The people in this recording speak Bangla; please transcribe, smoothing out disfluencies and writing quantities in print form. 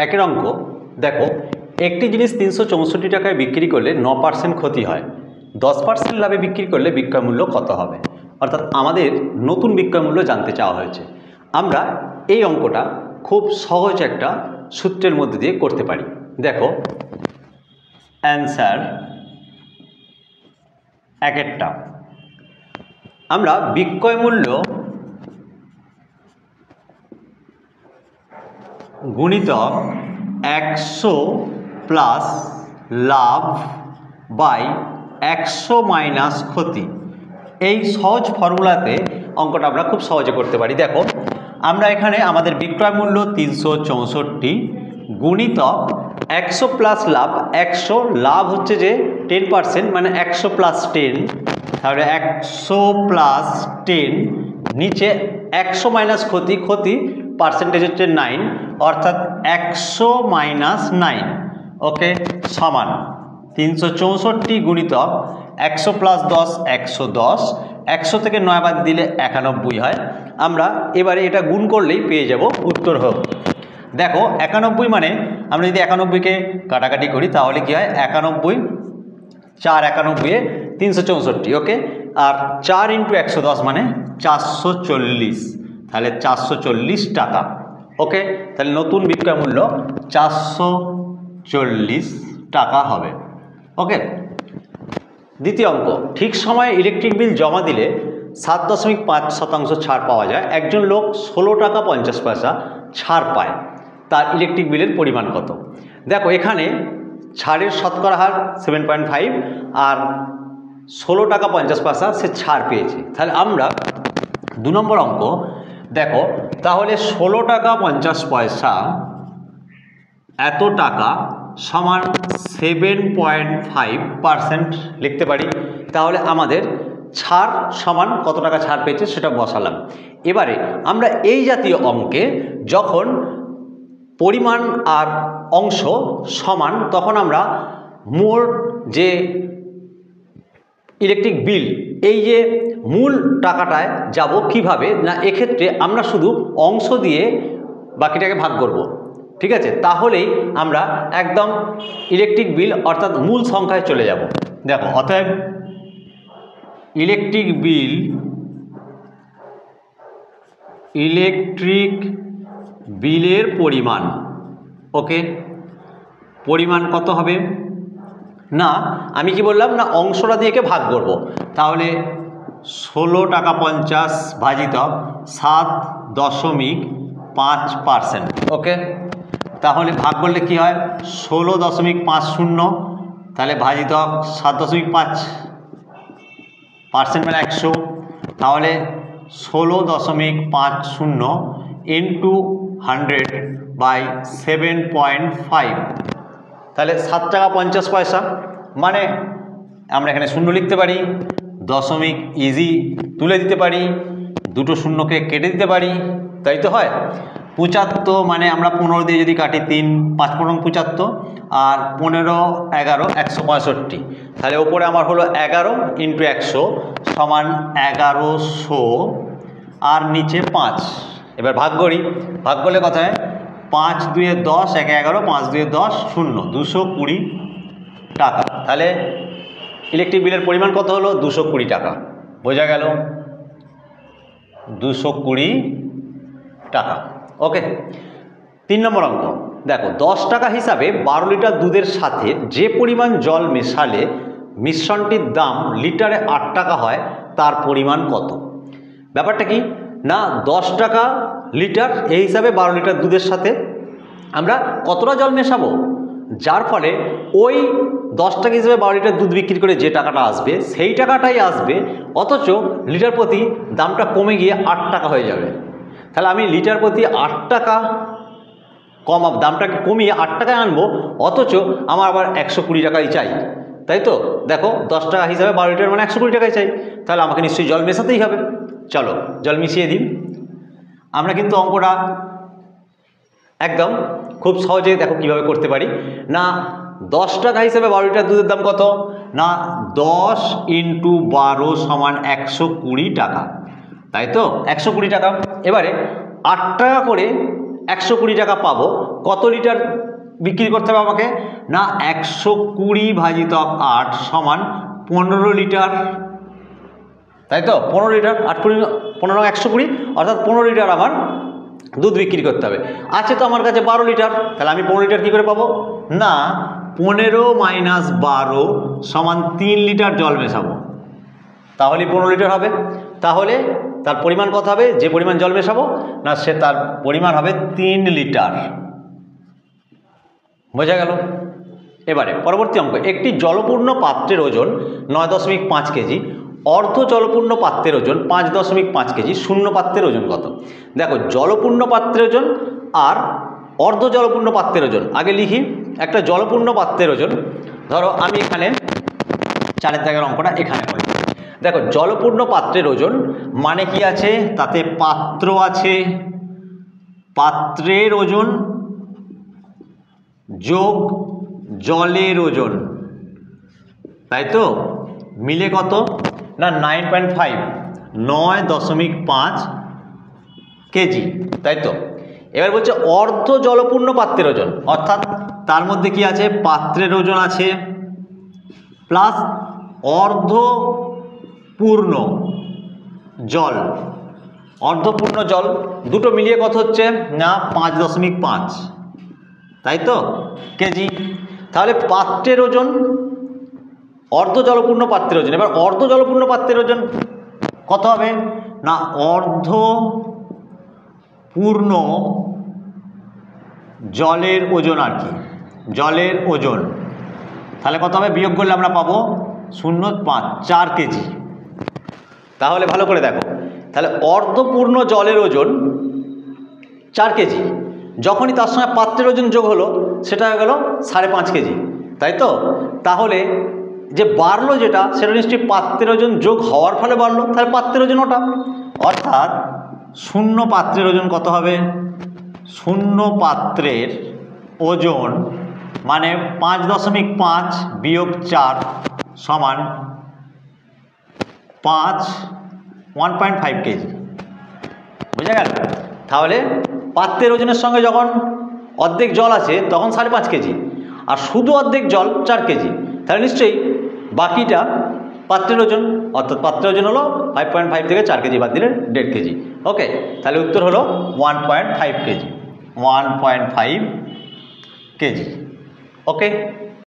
একের অঙ্ক দেখো, একটি জিনিস 364 টাকায় বিক্রি করলে 9% ক্ষতি হয়, 10% লাভে বিক্রি করলে বিক্রয় মূল্য কত হবে? অর্থাৎ আমাদের নতুন বিক্রয় মূল্য জানতে চাওয়া হয়েছে। আমরা এই অঙ্কটা খুব সহজ একটা সূত্রের মধ্যে দিয়ে করতে পারি। দেখো অ্যান্সার একেরটা, আমরা বিক্রয় মূল্য গুণিতক 100 প্লাস লাভ বাই 100 মাইনাস ক্ষতি, এই সহজ ফর্মুলাতে অঙ্কটা আমরা খুব সহজে করতে পারি। দেখো আমরা এখানে আমাদের বিক্রয় মূল্য 364 গুণিতক 100 প্লাস লাভ, 100 লাভ হচ্ছে যে 10%, মানে 100 প্লাস 10, তাহলে 100 প্লাস 10, নিচে 100 মাইনাস ক্ষতি, ক্ষতি পার্সেন্টেজ হচ্ছে 9, অর্থাৎ 100 মাইনাস 9, ওকে, সমান 364 গুণিতক 100 প্লাস 10 110, 100 থেকে 9 বাদ দিলে 91 হয়। আমরা এবারে এটা গুণ করলেই পেয়ে যাব উত্তর হোক। দেখো 91 মানে আমরা যদি 91কে কাটাকাটি করি তাহলে কি হয়, 91 4 91 364, ওকে, আর 4 ইন্টু 110 মানে 440, তাহলে 440 টাকা, ওকে। তাহলে নতুন বিক্রয় মূল্য 440 টাকা হবে, ওকে। দ্বিতীয় অঙ্ক, ঠিক সময়ে ইলেকট্রিক বিল জমা দিলে 7.5% ছাড় পাওয়া যায়। একজন লোক 16 টাকা 50 পয়সা ছাড় পায়, তার ইলেকট্রিক বিলের পরিমাণ কত? দেখো এখানে ছাড়ের শতকরা হার 7.5 আর 16 টাকা 50 পয়সা সে ছাড় পেয়েছে। তাহলে আমরা 2 নম্বর অঙ্ক দেখো, তাহলে 16 টাকা 50 পয়সা এত টাকা সমান 7.5% লিখতে পারি। তাহলে আমাদের ছাড় সমান কত টাকা ছাড় পেয়েছে সেটা বসালাম। এবারে আমরা এই জাতীয় অঙ্কে যখন পরিমাণ আর অংশ সমান, তখন আমরা মোট যে ইলেকট্রিক বিল, এই যে মূল টাকাটায় যাব কিভাবে না, এক্ষেত্রে আমরা শুধু অংশ দিয়ে বাকিটাকে ভাগ করব, ঠিক আছে? তাহলেই আমরা একদম ইলেকট্রিক বিল অর্থাৎ মূল সংখ্যায় চলে যাব। দেখো অতএব ইলেকট্রিক বিলের পরিমাণ, ওকে, পরিমাণ কত হবে না, আমি কি বললাম না, অংশটা দিয়ে ভাগ করব। তাহলে 16 টাকা 50 ভাজিত 7.5%, ওকে। তাহলে ভাগ করলে কি হয়, 16.50, তাহলে ভাজিত 7.5% মানে 100, তাহলে 16.50 ইন্টু 100 বাই 7.5, তাহলে 7 টাকা 50 পয়সা, মানে আমরা এখানে শূন্য লিখতে পারি, দশমিক ইজি তুলে দিতে পারি, দুটো শূন্যকে কেটে দিতে পারি, তাই তো হয়। 75 মানে আমরা 15 দিয়ে যদি কাটি, 3 5 15 75, আর 15 11 165, তাহলে ওপরে আমার হলো 11 ইন্টু 100 সমান 1100, আর নিচে 5। এবার ভাগ করি, ভাগ করলে কথা হয় 5 2 10, 1 11, 5 2 10 0, 220 টাকা। তাহলে ইলেকট্রিক বিলের পরিমাণ কত হলো, 220 টাকা, বোঝা গেল, 220 টাকা, ওকে। 3 নম্বর অঙ্ক দেখো, 10 টাকা হিসাবে 12 লিটার দুধের সাথে যে পরিমাণ জল মেশালে মিশ্রণটির দাম লিটারে 8 টাকা হয়, তার পরিমাণ কত? ব্যাপারটা কি না, 10 টাকা লিটার, এই হিসাবে 12 লিটার দুধের সাথে আমরা কতটা জল মেশাবো, যার ফলে ওই 10 টাকা হিসেবে 12 লিটার দুধ বিক্রি করে যে টাকাটা আসবে সেই টাকাটাই আসবে, অথচ লিটার প্রতি দামটা কমে গিয়ে 8 টাকা হয়ে যাবে। তাহলে আমি লিটার প্রতি 8 টাকা দামটাকে কমিয়ে 8 টাকায় আনবো, অথচ আমার আবার 120 টাকাই চাই, তাই তো। দেখো 10 টাকা হিসাবে 12 লিটার মানে 120 টাকাই চাই, তাহলে আমাকে নিশ্চয়ই জল মেশাতেই হবে। চলো জল মিশিয়ে দিই। আমরা কিন্তু অঙ্কটা একদম খুব সহজে দেখো কিভাবে করতে পারি না, 10 টাকা হিসেবে 12 লিটার দুধের দাম কত না, 10 ইন্টু 12 সমান 120 টাকা, তাই তো, 120 টাকা। এবারে 8 টাকা করে 120 টাকা পাবো, কত লিটার বিক্রি করতে হবে আমাকে? না 120 ভাজিত 8 সমান 15 লিটার, তাই তো? 15 লিটার, 8 20 15 120 অর্থাৎ 15 লিটার আমার দুধ বিক্রি করতে হবে। আছে তো আমার কাছে 12 লিটার, তাহলে আমি 15 লিটার কী করে পাবো? না 15 মাইনাস 12 সমান 3 লিটার জল মেশাবো, তাহলে 15 লিটার হবে। তাহলে তার পরিমাণ কত হবে? যে পরিমাণ জল মেশাবো না সে তার পরিমাণ হবে 3 লিটার। বোঝা গেল? এবারে পরবর্তী অঙ্ক, একটি জলপূর্ণ পাত্রের ওজন 9.5 কেজি, অর্ধ জলপূর্ণ পাত্রের ওজন 5.5 কেজি, শূন্য পাত্রের ওজন কত? দেখো জলপূর্ণ পাত্রের ওজন আর অর্ধ জলপূর্ণ পাত্রের ওজন আগে লিখি। একটা জলপূর্ণ পাত্রের ওজন, ধরো আমি এখানে 4 দাগের অঙ্কটা এখানে করি। দেখো জলপূর্ণ পাত্রের ওজন মানে কি আছে? তাতে পাত্র আছে, পাত্রের ওজন যোগ জলের ওজন, তাই তো? মিলে কত? না 9.5 9.5 কেজি, তাই তো? এবার বলছে অর্ধ জলপূর্ণ পাত্রের ওজন, অর্থাৎ তার মধ্যে কি আছে? পাত্রের ওজন আছে প্লাস অর্ধপূর্ণ জল, অর্ধপূর্ণ জল দুটো মিলিয়ে কত হচ্ছে? না 5.5, তাই তো কেজি। তাহলে পাত্রের ওজন, অর্ধ জলপূর্ণ পাত্রের ওজন, এবার অর্ধ জলপূর্ণ পাত্রের ওজন কত হবে? না অর্ধপূর্ণ জলের ওজন আর কি, জলের ওজন, তাহলে কত হবে? বিয়োগ করলে আমরা পাবো 0.5 4 কেজি। তাহলে ভালো করে দেখো, তাহলে অর্ধপূর্ণ জলের ওজন 4 কেজি, যখনই তার সঙ্গে পাত্রের ওজন যোগ হলো সেটা হয়ে গেল 5.5 কেজি, তাই তো? তাহলে যে বাড়লো যেটা সেটা নিশ্চয়ই পাত্রের ওজন যোগ হওয়ার ফলে বাড়লো, তাহলে পাত্রের ওজন ওটা, অর্থাৎ শূন্য পাত্রের ওজন কত হবে? শূন্য পাত্রের ওজন মানে 5.5 বিয়োগ 4 সমান 1.5 কেজি। বুঝা গেল? তাহলে পাত্রের ওজনের সঙ্গে যখন অর্ধেক জল আছে তখন 5.5 কেজি, আর শুধু অর্ধেক জল 4 কেজি, তাহলে নিশ্চয়ই বাকিটা পাত্রের ওজন, অর্থাৎ পাত্রের ওজন হলো 5.5 থেকে 4 কেজি বাদ দিলে 1.5 কেজি। ওকে, তাহলে উত্তর হলো 1.5 কেজি, 1.5 কেজি। ওকে।